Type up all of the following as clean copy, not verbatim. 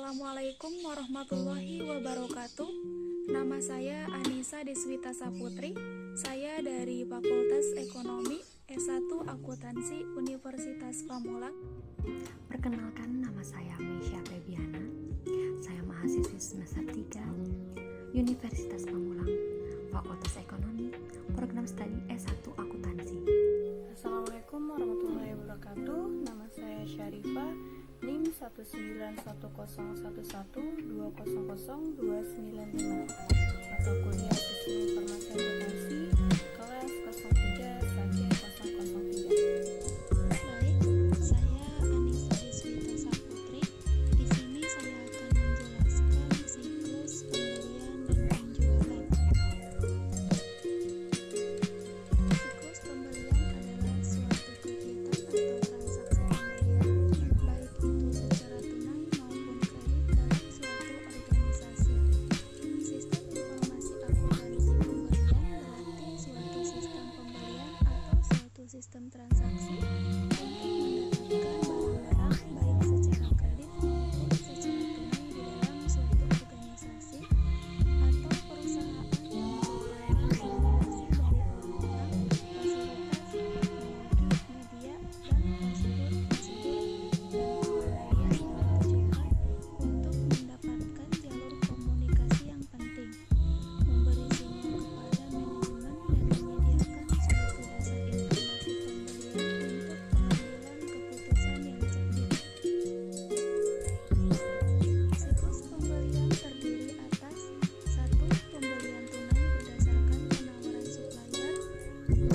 Assalamualaikum warahmatullahi wabarakatuh. Nama saya Anissa Deswita Saputri. Saya dari Fakultas Ekonomi S1 Akuntansi Universitas Pamulang. Perkenalkan, nama saya Meisya Febiana. Saya mahasiswi semester 3 Universitas Pamulang, Fakultas Ekonomi, Program Studi S1 Akuntansi. Assalamualaikum warahmatullahi wabarakatuh. Nama saya Syarifah, NIM 191112002000295. Mata kuliah Sistem Informasi Akuntansi, kelas 03 SAC 003. Baik, saya Anissa Deswita Saputri. Di sini saya akan menjelaskan siklus pembelian dan penjualan. Siklus pembelian adalah suatu kegiatan atau transaksi pembelian, baik itu secara tunai maupun kredit dalam suatu organisasi. Sistem informasi akuntansi pembelian berarti suatu sistem pembelian atau suatu sistem transaksi untuk mendapatkan barang-barang baik secara kredit maupun secara tunai di dalam suatu organisasi atau perusahaan yang merupakan kombinasi dari orang-orang, fasilitas, teknologi, media, dan prosedur-prosedur dan pengendalian yang ditujukan untuk mendapatkan jalur komunikasi yang penting, memberi sinyal kepada manajemen dan menyediakan suatu dasar informasi pembelian untuk pengambilan keputusan yang cerdik. Siklus pembelian terdiri atas 1. Pembelian tunai berdasarkan penawaran supplier. 2.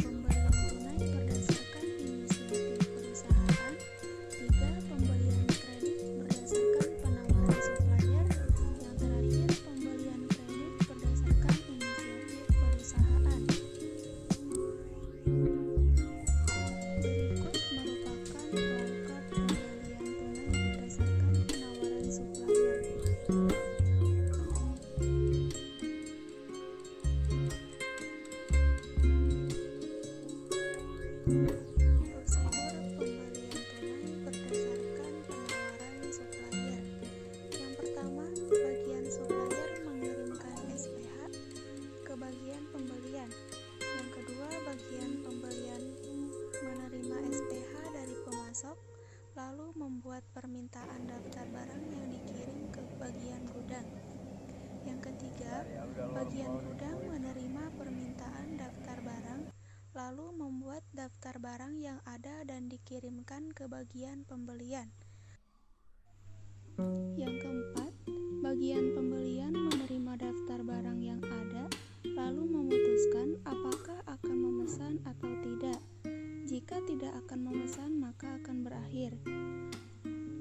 Pembelian tunai berdasarkan inisiatif perusahaan. 3. Pembelian kredit berdasarkan penawaran supplier. Yang terakhir, pembelian kredit berdasarkan inisiatif perusahaan. Berikut merupakan flowchart pembelian tunai berdasarkan penawaran supplier. Prosedur pembelian tunai berdasarkan penawaran supplier. Yang pertama, bagian supplier mengirimkan SPH ke bagian pembelian. Yang kedua, bagian pembelian menerima SPH dari pemasok, lalu membuat permintaan daftar barang yang dikirim ke bagian gudang. Yang ketiga, bagian gudang menerima permintaan daftar barang, lalu membuat daftar barang yang ada dan dikirimkan ke bagian pembelian. Yang keempat, bagian pembelian menerima daftar barang yang ada, lalu memutuskan apakah akan memesan atau tidak. Jika tidak akan memesan, maka akan berakhir.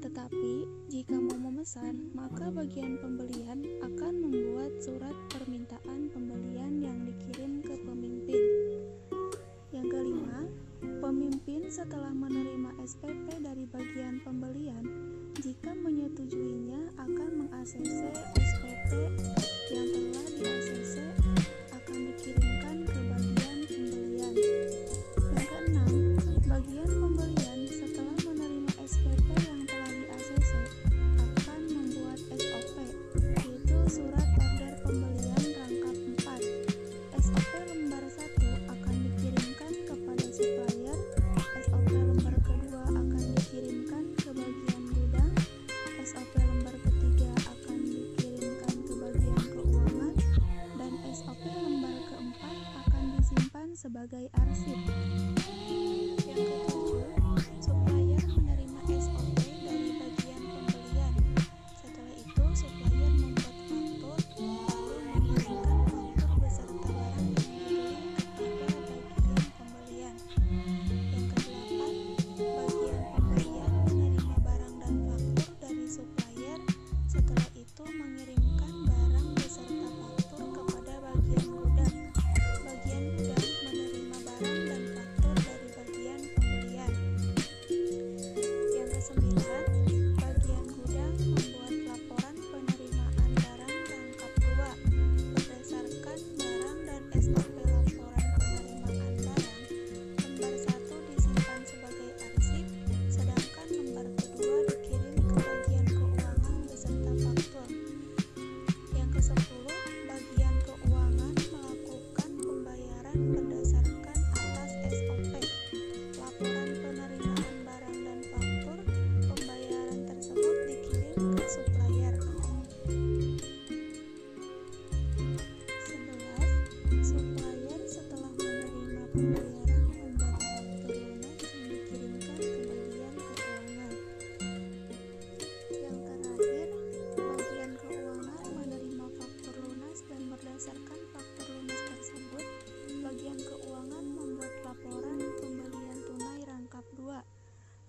Tetapi, jika mau memesan, maka bagian pembelian akan membuat surat permintaan pembelian yang dikirim ke pemimpin. Yang kelima, pemimpin setelah menerima SPP dari bagian pembelian, jika menyetujuinya akan meng-ACC SPP yang telah di-ACC akan dikirimkan ke bagian pembelian. Yang keenam, bagian pembelian setelah menerima SPP yang telah di-ACC akan membuat SOP, yaitu surat order pembelian rangkap 4. SOP lembar 1 akan dikirimkan kepada supplier, SOP lembar kedua akan dikirimkan ke bagian gudang, SOP lembar ketiga akan dikirimkan ke bagian keuangan, dan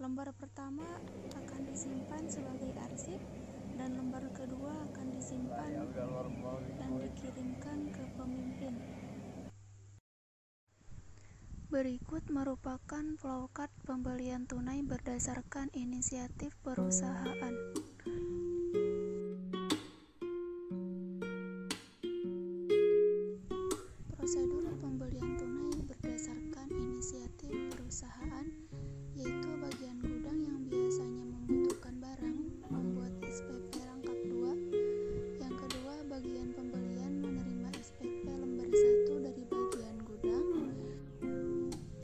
Lembar pertama akan disimpan sebagai arsip dan lembar kedua akan disimpan dan dikirimkan ke pemimpin. Berikut merupakan flowchart pembelian tunai berdasarkan inisiatif perusahaan. Prosedur pembelian tunai berdasarkan inisiatif perusahaan yaitu bagian gudang yang biasanya membutuhkan barang membuat SPP rangkap 2. Yang kedua, bagian pembelian menerima SPP lembar 1 dari bagian gudang.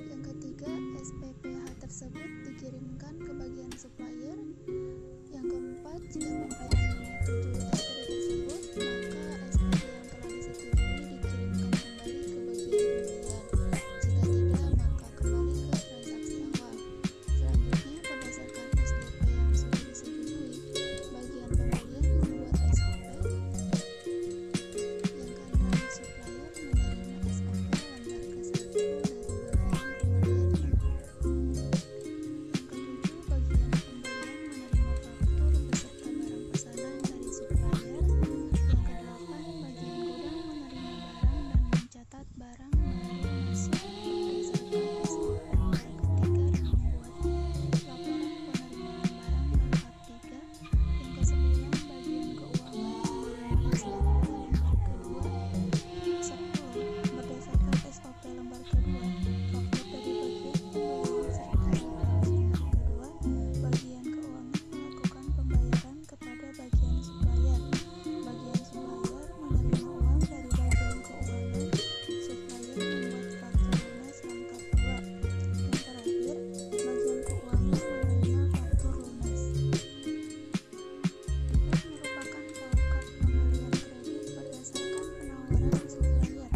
Yang ketiga, SPPH tersebut dikirimkan ke bagian supplier. Yang keempat, jika pimpinan menyetujui SPP tersebut, maka SPP yang telah disetujui dikirimkan kembali ke bagian pembelian. Jika tidak, maka kembali ke transaksi awal. Selanjutnya, berdasarkan SPP yang sudah disetujui, bagian pembelian membuat SOP. Yang keenam, supplier menerima SOP lembar ke-1 dari bagian pembelian. Yang ketujuh, bagian pembelian menerima faktur beserta barang pesanan dari supplier. Yang kedelapan, bagian gudang menerima barang dan mencatat barang baru masuk berdasarkan SOP lembar ke-3 dan membuat laporan penerimaan barang rangkap 3. Yang kesembilan, bagian keuangan menerima SOP lembar ke-2. 10. Berdasarkan SOP lembar ke-2, faktur dari bagian pembelian serta laporan lembar ke-2, bagian keuangan melakukan pembayaran kepada bagian supplier. Bagian supplier menerima uang dari bagian keuangan. Supplier membuat faktur lunas rangkap 2. Yang terakhir, bagian keuangan menerima faktur lunas. Berikut merupakan flowchart pembelian kredit berdasarkan penawaran supplier.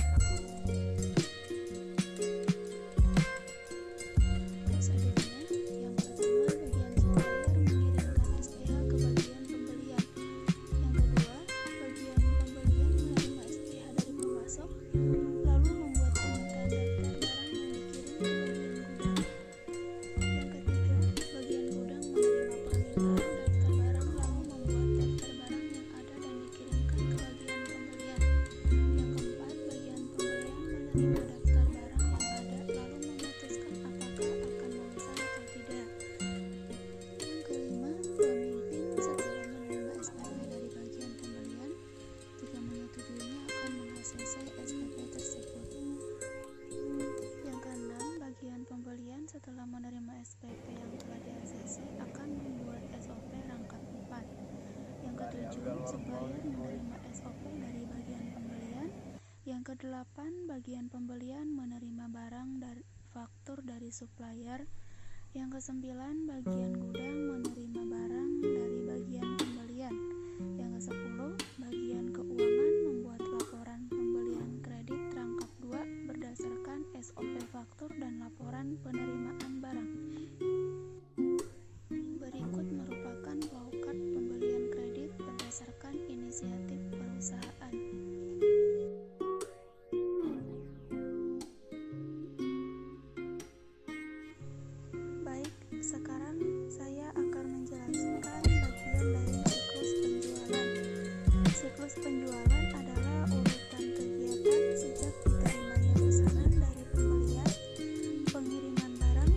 Prosedurnya, yang pertama, bagian supplier mengirimkan SPH ke bagian pembelian. Yang kedua, bagian pembelian menerima SPH dari pemasok, lalu membuat pemetaan daftar barang yang dikirim ke bagian gudang. Yang ketiga, bagian gudang menerima permintaan daftar barang lalu membuat daftar barang yang ada dan dikirimkan ke bagian pembelian. Yang keempat, bagian pembelian menerima daftar barang yang ada lalu memutuskan apakah akan memesan atau tidak. Yang kelima, pemimpin setelah menerima SPP dari bagian pembelian, jika menyetujuinya akan meng-ACC SPP tersebut. Yang keenam, bagian pembelian setelah menerima SPP yang telah di-ACC akan membuat SOP rangkap 4. Yang ketujuh, supplier menerima SOP dari bagian pembelian. Yang kedelapan, bagian pembelian menerima barang dari faktur dari supplier. Yang kesembilan, bagian gudang menerima barang dari bagian pembelian. Yang ke-10, bagian keuangan membuat laporan pembelian kredit rangkap 2 berdasarkan SOP faktur dan laporan penerimaan barang. Berikut merupakan flowchart pembelian kredit berdasarkan inisiatif perusahaan. Baik, sekarang saya akan menjelaskan bagian dari siklus penjualan. Siklus penjualan adalah urutan kegiatan sejak diterimanya pesanan dari pembelian, pengiriman barang,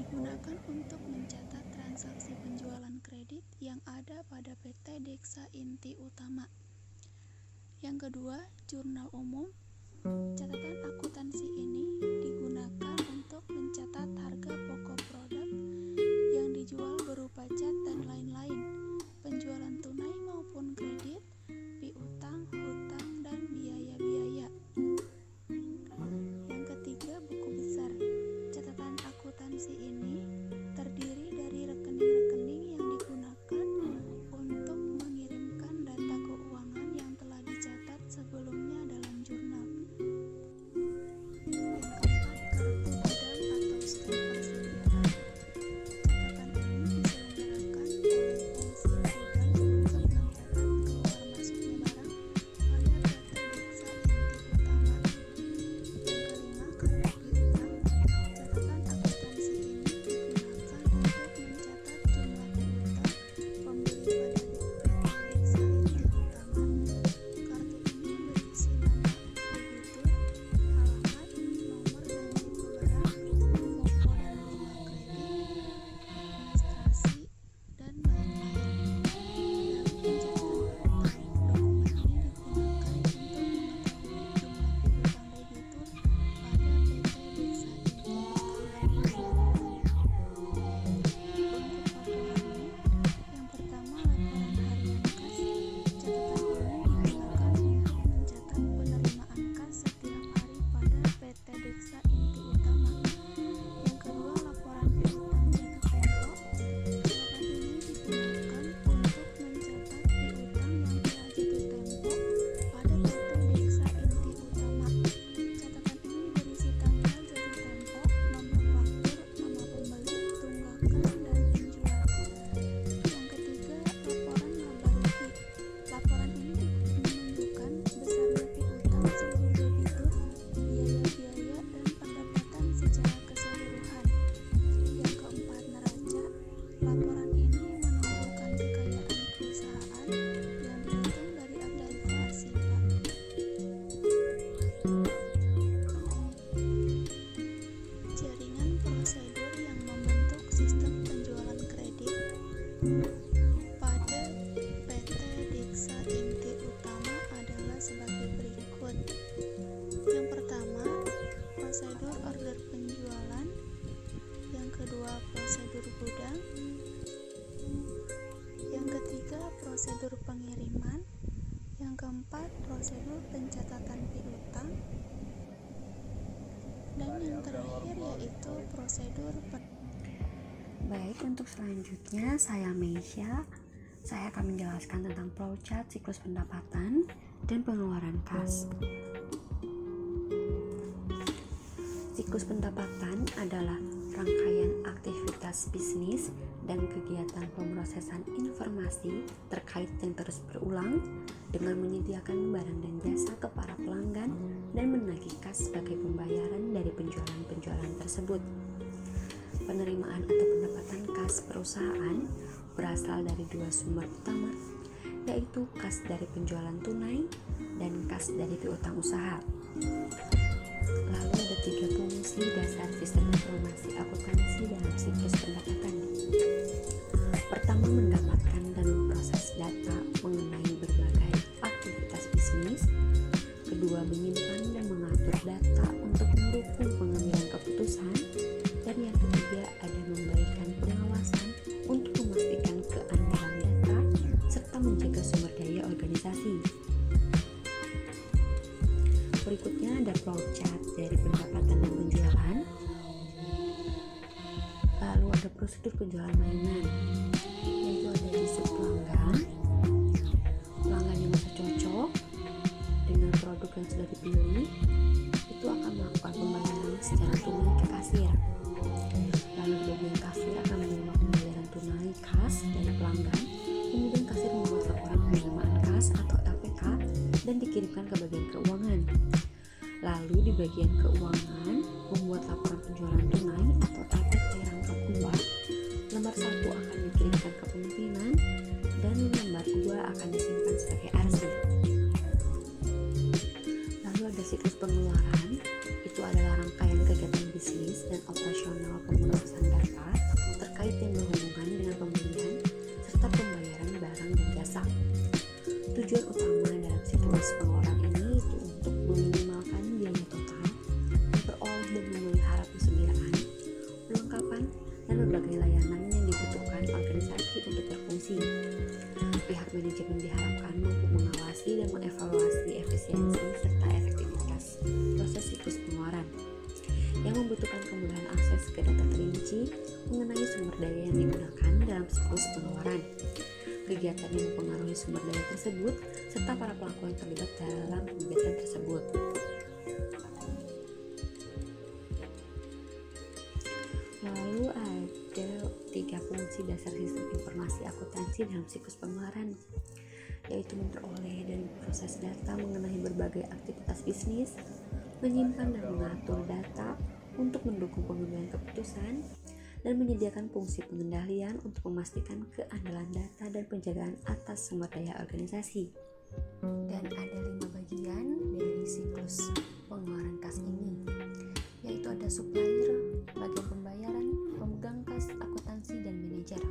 digunakan untuk mencatat transaksi penjualan kredit yang ada pada PT Deksa Inti Utama. Yang kedua, jurnal umum. Catatan akuntansi ini digunakan untuk mencatat harga pokok produk yang dijual berupa cat dan lain-lain, penjualan tunai maupun kredit, piutang, hutang, dan biaya-biaya. Yang ketiga, buku besar. Catatan akuntansi ini terdiri dari rekening-rekening yang digunakan untuk mengirimkan data keuangan yang telah dicatat sebelumnya dalam jurnal. Yang keempat, kartu gudang atau stok persediaan. Catatan ini diselenggarakan oleh fungsi gudang untuk mencatat keluar masuknya barang pada PT Deksa Inti Utama. Yang kelima, kartu piutang. Catatan akuntansi ini digunakan untuk mencatat jumlah piutang pembeli pada PT Deksa Inti Utama. Kartu ini berisi nama debitur, alamat, nomor dan tipe barang, pokok dan bunga kredit, administrasi, dan lain-lain. Dalam pencatatan piutang, dokumen ini digunakan untuk mengetahui jumlah piutang debitur pada PT Deksa Inti Utama. Untuk laporannya, yang pertama laporan harian kas. Catatan ini digunakan untuk mencatat penerimaan kas setiap hari pada PT Deksa Inti Utama. Yang kedua, laporan piutang jatuh tempo. Catatan ini digunakan untuk mencatat piutang yang telah jatuh tempo pada PT Deksa Inti Utama. Catatan ini berisi tanggal jatuh tempo, nomor faktur, nama pembeli, tunggakan, dan penjual. Yang ketiga, laporan laba rugi. Laporan ini menunjukkan besarnya piutang seluruh debitur, biaya-biaya, dan pendapatan secara keseluruhan. Yang keempat, neraca. Laporan ini menunjukkan kekayaan perusahaan yang dihitung dari akta valuasi. Jaringan prosedur yang membentuk sistem penjualan kredit pada PT Deksa Inti Utama adalah sebagai berikut. Yang pertama, prosedur order penjualan. Yang kedua, prosedur gudang. Yang ketiga, prosedur pengiriman. Yang keempat, prosedur pencatatan piutang. Dan yang terakhir yaitu prosedur Baik, untuk selanjutnya saya Meisha. Saya akan menjelaskan tentang flowchart siklus pendapatan dan pengeluaran kas. Siklus pendapatan adalah rangkaian aktivitas bisnis dan kegiatan pemrosesan informasi terkait yang terus berulang dengan menyediakan barang dan jasa ke para pelanggan dan menagih kas sebagai pembayaran dari penjualan-penjualan tersebut. Penerimaan atau pendapatan kas perusahaan berasal dari dua sumber utama, yaitu kas dari penjualan tunai dan kas dari piutang usaha. Lalu ada tiga fungsi dasar sistem informasi akuntansi dalam siklus pendapatan. Pertama, mendapatkan dan memproses data mengenai berbagai aktivitas bisnis. Kedua, menyimpan dan mengatur data untuk mendukung pengambilan keputusan. Dan yang ketiga, ada memberikan pengawasan untuk memastikan keandalan data serta menjaga sumber daya organisasi. Berikutnya ada flowchart dari pendapatan dan penjualan. Lalu ada prosedur penjualan mainan, yaitu ada list pelanggan. Pelanggan yang merasa cocok dengan produk yang sudah dipilih itu akan melakukan pembayaran secara tunai ke kasir. Lalu bagian kasir akan menerima pembayaran tunai kas dari pelanggan. Kemudian kasir membuat laporan penerimaan kas atau LPK dan dikirimkan ke bagian keuangan. Lalu di bagian keuangan membuat laporan penjualan tunai atau LPT rangkap 2. Lembar 1 akan dikirimkan ke pimpinan dan lembar 2 akan disimpan sebagai arsip. Lalu ada siklus pengeluaran itu adalah rangkaian kegiatan bisnis dan operasional pemrosesan data terkait yang berhubungan dengan pembelian serta pembayaran barang dan jasa. Tujuan utama dalam siklus pengeluaran ini itu untuk meminimalkan biaya total, memperoleh dan memelihara persediaan, perlengkapan, dan berbagai layanan yang dibutuhkan organisasi untuk berfungsi. Pihak manajemen diharapkan mampu mengawasi dan mengevaluasi efisiensi serta efektivitas proses siklus pengeluaran yang membutuhkan kemudahan akses ke data terinci mengenai sumber daya yang digunakan dalam siklus pengeluaran, kegiatan yang mempengaruhi sumber daya tersebut, serta para pelaku yang terlibat dalam kegiatan tersebut. Lalu ada 3 fungsi dasar sistem informasi akuntansi dalam siklus pengeluaran, yaitu memperoleh dan memproses data mengenai berbagai aktivitas bisnis, menyimpan dan mengatur data untuk mendukung pengambilan keputusan, dan menyediakan fungsi pengendalian untuk memastikan keandalan data dan penjagaan atas sumber daya organisasi. Dan ada 5 bagian dari siklus pengeluaran kas ini, yaitu ada supplier, bagian pembayaran, pemegang kas, akuntansi, dan manajer.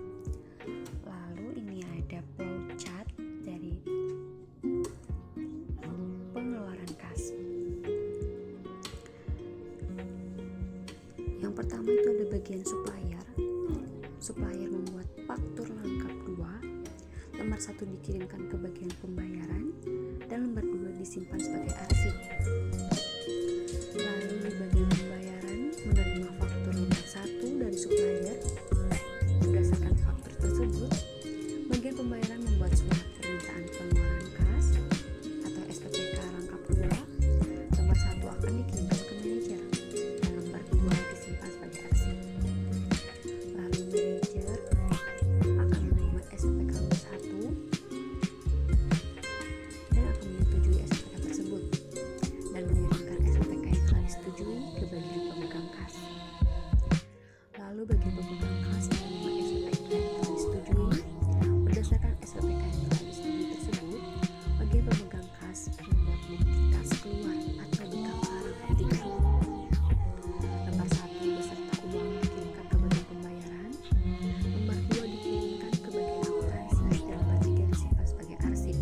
Lalu ini ada flowchart dari pengeluaran kas. Yang pertama itu ada bagian supplier. Supplier membuat faktur lengkap 2, lembar 1 dikirimkan ke bagian pembayaran, dan lembar 2 disimpan sebagai arsip. Lalu di bagian pembayaran menerima faktur lembar 1 dari supplier. Berdasarkan faktur tersebut, bagian pembayaran membuat surat permintaan pengeluaran kas atau SPPK lengkap 2. Lembar 1 akan dikirimkan ke manajer dan lembar 2 disimpan sebagai arsip. Lalu manajer akan menerima SPPK lembar 1 dan akan menyetujui SPPK tersebut dan mengirimkan SPPK yang telah disetujui ke bagian pemegang kas. Lalu bagian pemegang kas menerima SPPK yang telah disetujui. Berdasarkan SPPK yang telah disetujui tersebut, bagian pemegang kas membuat bukti kas keluar atau BKK lengkap 3. Lembar 1 beserta uang dikirimkan ke bagian pembayaran, lembar 2 dikirimkan ke bagian akuntansi, dan lembar 3 disimpan sebagai arsip.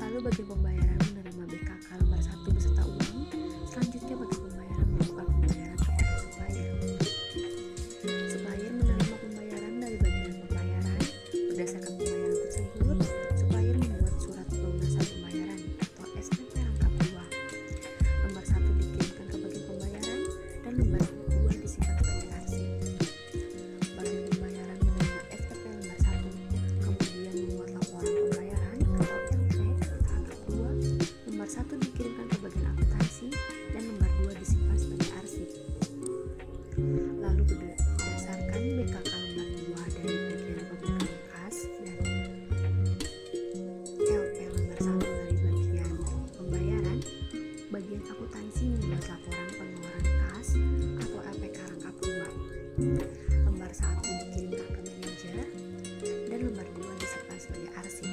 Lalu bagian pembayaran menerima BKK lembar 1 beserta uang. Selanjutnya bagian pembayaran melakukan pembayaran kepada supplier. Supplier menerima pembayaran dari bagian pembayaran. Berdasarkan pembayaran tersebut, supplier membuat surat pelunasan pembayaran atau SPP lengkap 2. Lembar 1 dikirimkan ke bagian pembayaran dan lembar 2 disimpan sebagai arsip. Bagian pembayaran menerima SPP lembar 1, kemudian membuat laporan pembayaran atau LP lengkap 2. Lembar 1 dikirimkan ke bagian akuntansi dan lembar 2 disimpan sebagai arsip. Lalu berdasarkan BKK lembar 2 dari bagian pemegang kas dan LP lembar 1 dari bagian pembayaran, bagian akuntansi membuat laporan pengeluaran kas atau LPK lengkap 2. Lembar 1 dikirimkan ke manajer dan lembar 2 disimpan sebagai arsip.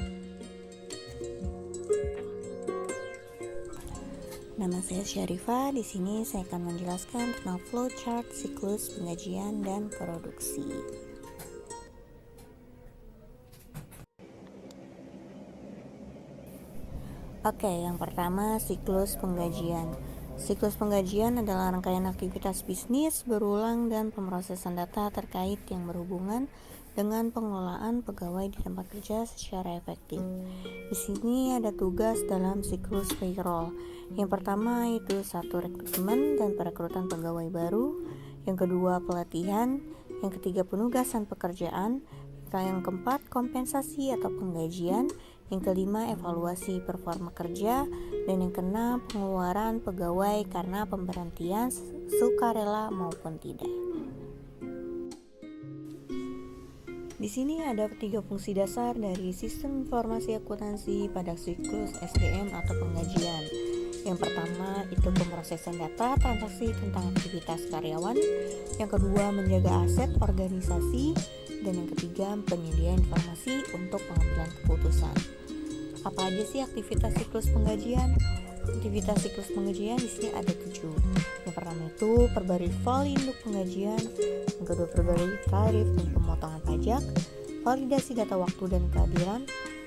Nama saya Syarifah. Di sini saya akan menjelaskan tentang flowchart siklus penggajian dan produksi. Oke, yang pertama siklus penggajian. Siklus penggajian adalah rangkaian aktivitas bisnis berulang dan pemrosesan data terkait yang berhubungan dengan pengelolaan pegawai di tempat kerja secara efektif. Di sini ada tugas dalam siklus payroll. Yang pertama itu 1 rekrutmen dan perekrutan pegawai baru. Yang kedua pelatihan. Yang ketiga penugasan pekerjaan. Yang keempat kompensasi atau penggajian. Yang kelima evaluasi performa kerja. Dan yang keenam pengeluaran pegawai karena pemberhentian sukarela maupun tidak. Di sini ada 3 fungsi dasar dari sistem informasi akuntansi pada siklus SDM atau penggajian. Yang pertama itu pemrosesan data transaksi tentang aktivitas karyawan. Yang kedua menjaga aset organisasi. Dan yang ketiga penyediaan informasi untuk pengambilan keputusan. Apa aja sih aktivitas siklus penggajian? aktivitas siklus pengajian di sini ada 7. Yang pertama itu perbarui file induk pengajian, yang kedua perbarui tarif dan pemotongan pajak, validasi data waktu dan kehadiran,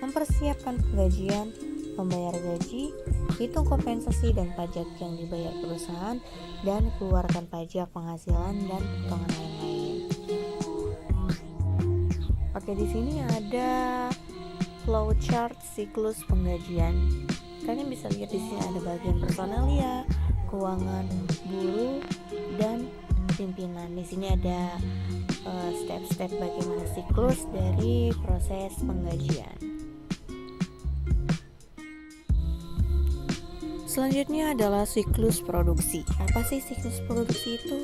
mempersiapkan penggajian, membayar gaji, hitung kompensasi dan pajak yang dibayar perusahaan, dan keluarkan pajak penghasilan dan potongan lain-lain. Oke, di sini ada flowchart siklus penggajian. Kalian bisa lihat di sini ada bagian personalia, keuangan, buruh, dan pimpinan. Di sini ada step-step bagaimana siklus dari proses penggajian. Selanjutnya adalah siklus produksi. Apa sih siklus produksi itu?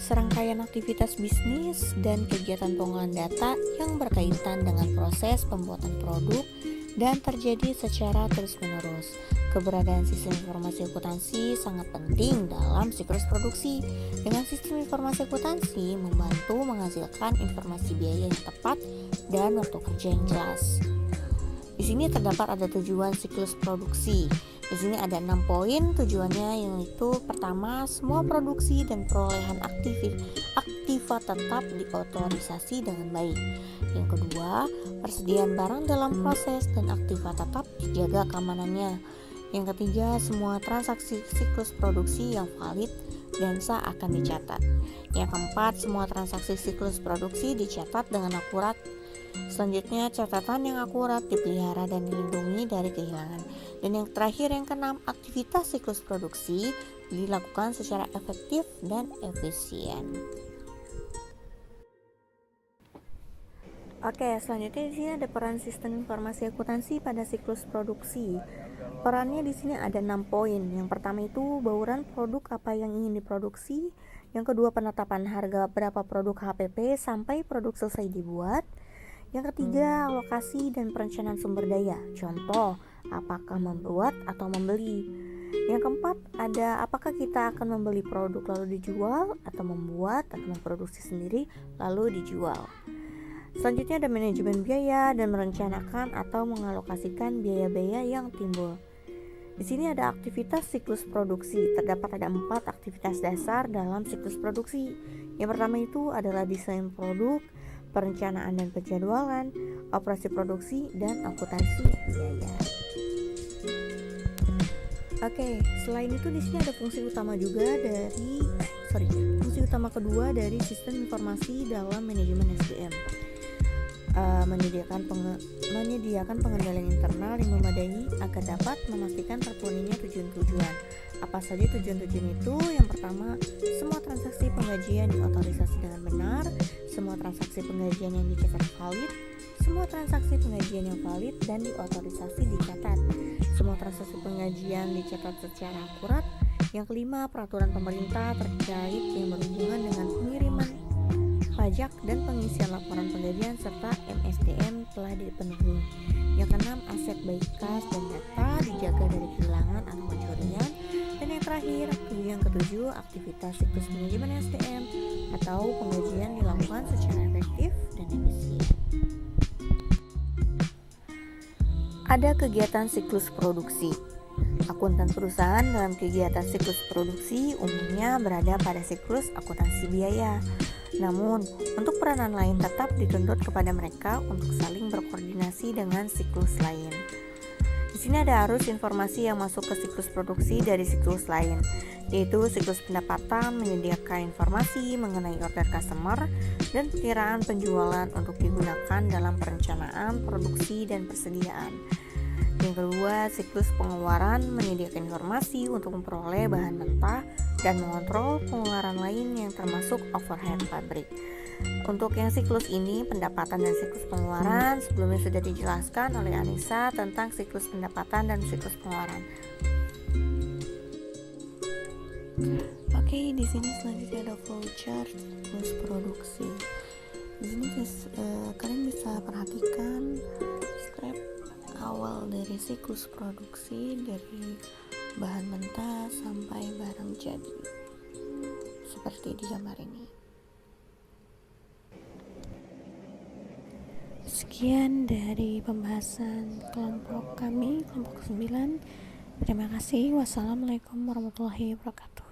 Serangkaian aktivitas bisnis dan kegiatan pengolahan data yang berkaitan dengan proses pembuatan produk dan terjadi secara terus-menerus. Keberadaan sistem informasi akuntansi sangat penting dalam siklus produksi. Dengan sistem informasi akuntansi membantu menghasilkan informasi biaya yang tepat dan waktu kerja yang jelas. Di sini terdapat ada tujuan siklus produksi. Di sini ada 6 poin tujuannya, yaitu pertama, semua produksi dan perolehan aktiva tetap diotorisasi dengan baik. Yang kedua, persediaan barang dalam proses dan aktiva tetap dijaga keamanannya. Yang ketiga, semua transaksi siklus produksi yang valid dan sah akan dicatat. Yang keempat, semua transaksi siklus produksi dicatat dengan akurat. Selanjutnya, catatan yang akurat dipelihara dan dilindungi dari kehilangan. Dan yang terakhir, yang keenam, aktivitas siklus produksi dilakukan secara efektif dan efisien. Oke, selanjutnya di sini ada peran sistem informasi akuntansi pada siklus produksi. Perannya di sini ada 6 poin. Yang pertama itu bauran produk apa yang ingin diproduksi. Yang kedua, penetapan harga berapa produk HPP sampai produk selesai dibuat. Yang ketiga, alokasi dan perencanaan sumber daya. Contoh, apakah membuat atau membeli. Yang keempat, ada apakah kita akan membeli produk lalu dijual, atau membuat atau memproduksi sendiri lalu dijual. Selanjutnya ada manajemen biaya dan merencanakan atau mengalokasikan biaya-biaya yang timbul. Di sini ada aktivitas siklus produksi. Terdapat ada 4 aktivitas dasar dalam siklus produksi. Yang pertama itu adalah desain produk, perencanaan dan penjadwalan, operasi produksi, dan akuntansi biaya. Oke, selain itu di sini ada fungsi utama juga fungsi utama kedua dari sistem informasi dalam manajemen SDM. Menyediakan pengendalian internal yang memadai agar dapat memastikan terpenuhinya tujuan-tujuan. Apa saja tujuan-tujuan itu? Yang pertama, semua transaksi penggajian diotorisasi dengan benar, semua transaksi penggajian yang dicatat valid, semua transaksi penggajian yang valid dan diotorisasi dicatat, semua transaksi penggajian dicatat secara akurat. Yang kelima, peraturan pemerintah terkait yang berhubungan dengan pengiriman pajak dan pengisian laporan penggajian serta MSDM telah dipenuhi. Yang keenam, aset baik kas dan data dijaga dari kehilangan atau pencurian. Dan yang terakhir, yang ketujuh, aktivitas siklus manajemen SDM atau penggajian dilakukan secara efektif dan efisien. Ada kegiatan siklus produksi. Akuntan perusahaan dalam kegiatan siklus produksi umumnya berada pada siklus akuntansi biaya. Namun, untuk peranan lain tetap dituntut kepada mereka untuk saling berkoordinasi dengan siklus lain. Di sini ada arus informasi yang masuk ke siklus produksi dari siklus lain, yaitu siklus pendapatan menyediakan informasi mengenai order customer dan perkiraan penjualan untuk digunakan dalam perencanaan, produksi, dan persediaan. Yang kedua, siklus pengeluaran menyediakan informasi untuk memperoleh bahan mentah dan mengontrol pengeluaran lain yang termasuk overhead pabrik. Untuk yang siklus ini, pendapatan dan siklus pengeluaran, sebelumnya sudah dijelaskan oleh Anissa tentang siklus pendapatan dan siklus pengeluaran. Oke, di sini selanjutnya ada flowchart siklus produksi. Di sini kalian bisa perhatikan step awal dari siklus produksi dari bahan mentah sampai barang jadi, seperti di gambar ini. Sekian dari pembahasan kelompok kami, kelompok 9 Terima kasih. Wassalamualaikum warahmatullahi wabarakatuh.